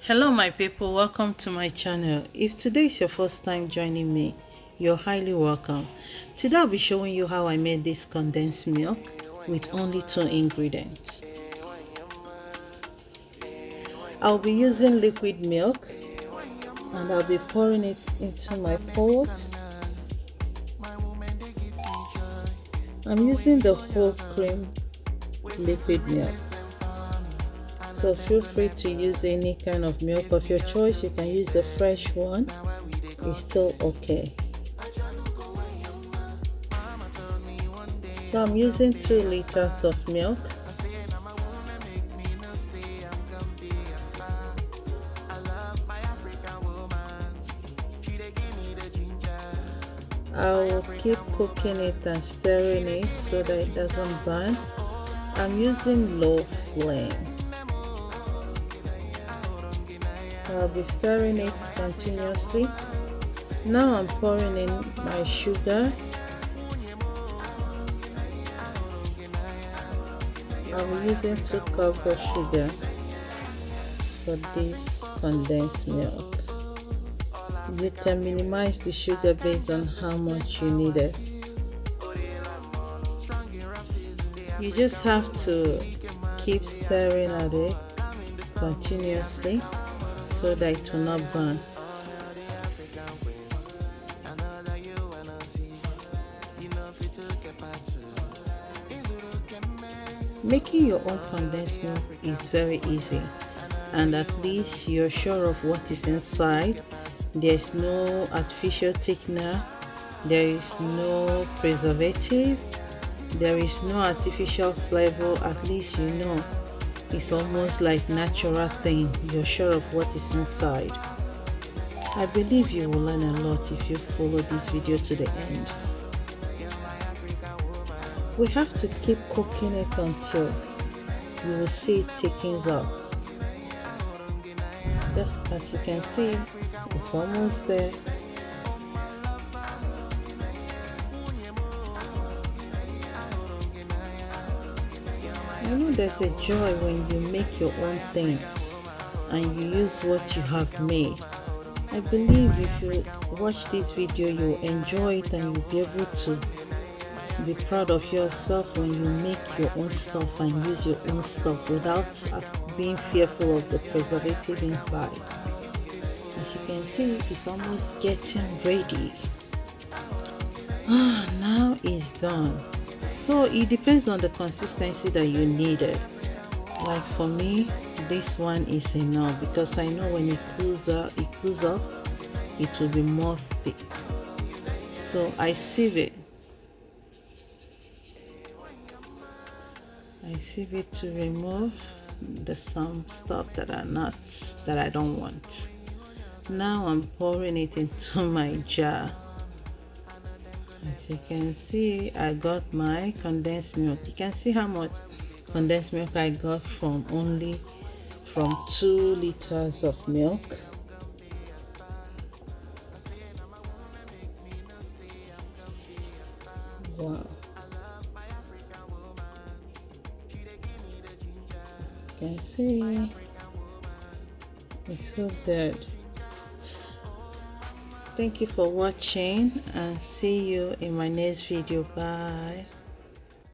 Hello my people, welcome to my channel. If today is your first time joining me, you're highly welcome. Today I'll be showing you how I made this condensed milk with only 2 ingredients. I'll be using liquid milk and I'll be pouring it into my pot. I'm using the whole cream liquid milk, so feel free to use any kind of milk of your choice. You can use the fresh one, it's still okay. So I'm using 2 liters of milk. I will keep cooking it and stirring it so that it doesn't burn. I'm using low flame. I'll be stirring it continuously. Now I'm pouring in my sugar. I'll be using 2 cups of sugar for this condensed milk. You can minimize the sugar based on how much you need it. You just have to keep stirring at it continuously so that it will not burn. Making your own condensed milk is very easy, and at least you're sure of what is inside. There's no artificial thickener, there is no preservative, there is no artificial flavor. At least you know it's almost like natural thing. You're sure of what is inside. I believe you will learn a lot if you follow this video to the end. We have to keep cooking it until you will see it thickens up. Just as you can see, it's almost there. I know there's a joy when you make your own thing and you use what you have made. I believe if you watch this video, you'll enjoy it and you'll be able to be proud of yourself when you make your own stuff and use your own stuff without being fearful of the preservative inside. As you can see, it's almost getting ready. Now it's done. So it depends on the consistency that you needed. Like for me, this one is enough because I know when it cools up, it will be more thick. So I sieve it. I sieve it to remove some stuff that I don't want. Now I'm pouring it into my jar. As you can see, I got my condensed milk. You can see how much condensed milk I got from 2 liters of milk. Wow. You can see it's so good. Thank you for watching and see you in my next video. Bye.